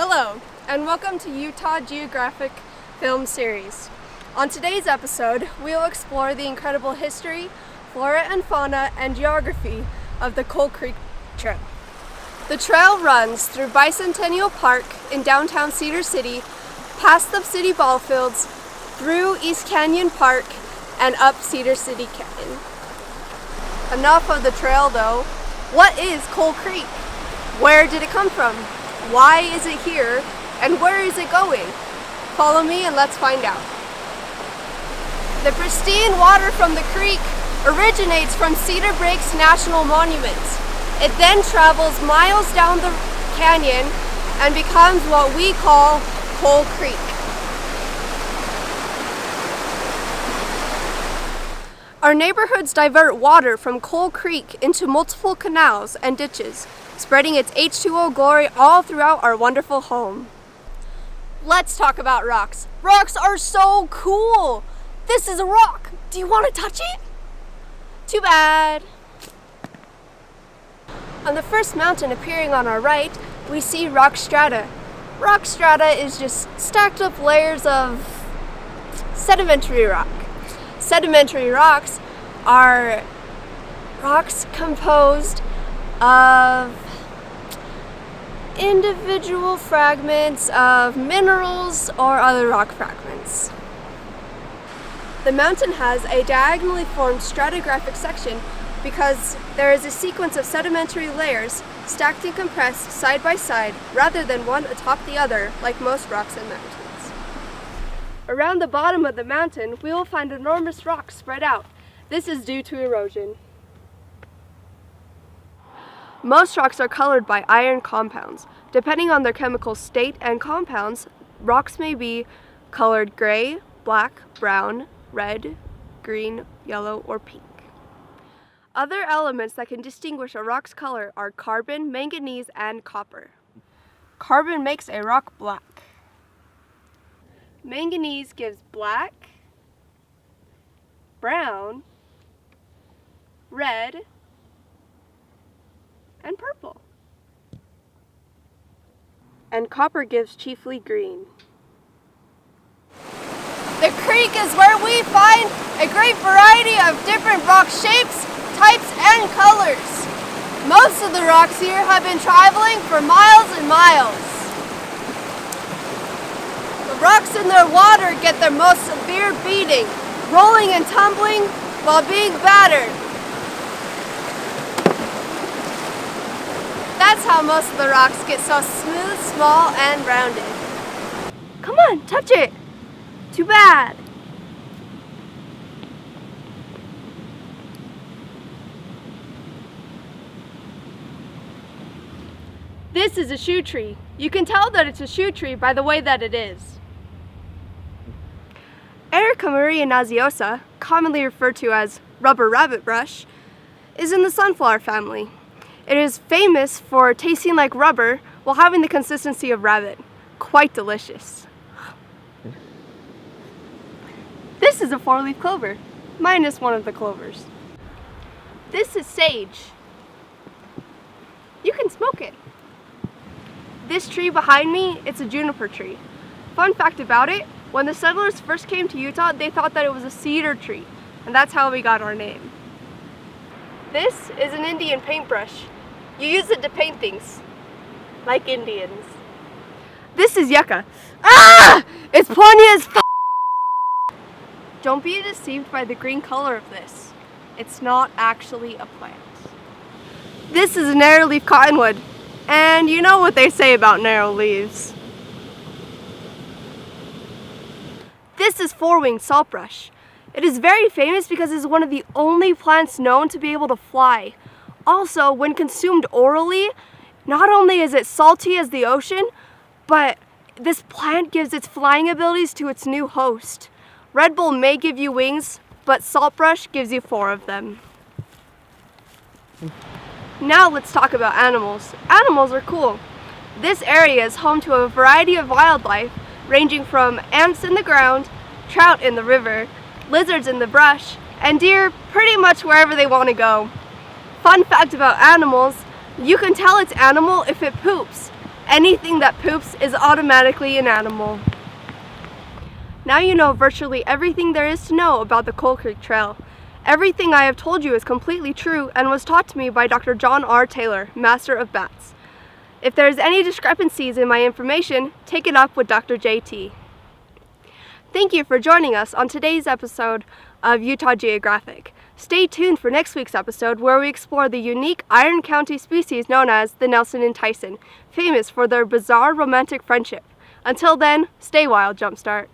Hello, and welcome to Utah Geographic film series. On today's episode, we will explore the incredible history, flora and fauna, and geography of the Coal Creek Trail. The trail runs through Bicentennial Park in downtown Cedar City, past the city ball fields, through East Canyon Park, and up Cedar City Canyon. Enough of the trail though. What is Coal Creek? Where did it come from? Why is it here? And where is it going? Follow me and let's find out. The pristine water from the creek originates from Cedar Breaks National Monument. It then travels miles down the canyon and becomes what we call Coal Creek. Our neighborhoods divert water from Coal Creek into multiple canals and ditches, spreading its H2O glory all throughout our wonderful home. Let's talk about rocks. Rocks are so cool! This is a rock! Do you want to touch it? Too bad! On the first mountain appearing on our right, we see rock strata. Rock strata is just stacked up layers of sedimentary rock. Sedimentary rocks are rocks composed of individual fragments of minerals or other rock fragments. The mountain has a diagonally formed stratigraphic section because there is a sequence of sedimentary layers stacked and compressed side by side rather than one atop the other like most rocks and mountains. Around the bottom of the mountain, we will find enormous rocks spread out. This is due to erosion. Most rocks are colored by iron compounds. Depending on their chemical state and compounds, rocks may be colored gray, black, brown, red, green, yellow, or pink. Other elements that can distinguish a rock's color are carbon, manganese, and copper. Carbon makes a rock black. Manganese gives black, brown, red, and purple. And copper gives chiefly green. The creek is where we find a great variety of different rock shapes, types, and colors. Most of the rocks here have been traveling for miles and miles. The rocks in their water get their most severe beating, rolling and tumbling while being battered. That's how most of the rocks get so smooth, small, and rounded. Come on, touch it! Too bad! This is a shoe tree. You can tell that it's a shoe tree by the way that it is. Erica Maria nauseosa, commonly referred to as rubber rabbit brush, is in the sunflower family. It is famous for tasting like rubber while having the consistency of rabbit. Quite delicious. This is a four-leaf clover, minus one of the clovers. This is sage. You can smoke it. This tree behind me, it's a juniper tree. Fun fact about it, when the settlers first came to Utah, they thought that it was a cedar tree, and that's how we got our name. This is an Indian paintbrush. You use it to paint things, like Indians. This is yucca. Ah! It's pointy as f***. Don't be deceived by the green color of this. It's not actually a plant. This is a narrow leaf cottonwood, and you know what they say about narrow leaves. This is four-winged saltbrush. It is very famous because it is one of the only plants known to be able to fly. Also, when consumed orally, not only is it salty as the ocean, but this plant gives its flying abilities to its new host. Red Bull may give you wings, but saltbrush gives you 4 of them. Now let's talk about animals. Animals are cool. This area is home to a variety of wildlife, ranging from ants in the ground, trout in the river, lizards in the brush, and deer pretty much wherever they want to go. Fun fact about animals, you can tell it's animal if it poops. anything that poops is automatically an animal. Now you know virtually everything there is to know about the Coal Creek Trail. Everything I have told you is completely true and was taught to me by Dr. John R. Taylor, Master of Bats. If there is any discrepancies in my information, take it up with Dr. JT. Thank you for joining us on today's episode of Utah Geographic. Stay tuned for next week's episode where we explore the unique Iron County species known as the Nelson and Tyson, famous for their bizarre romantic friendship. Until then, stay wild, Jumpstart.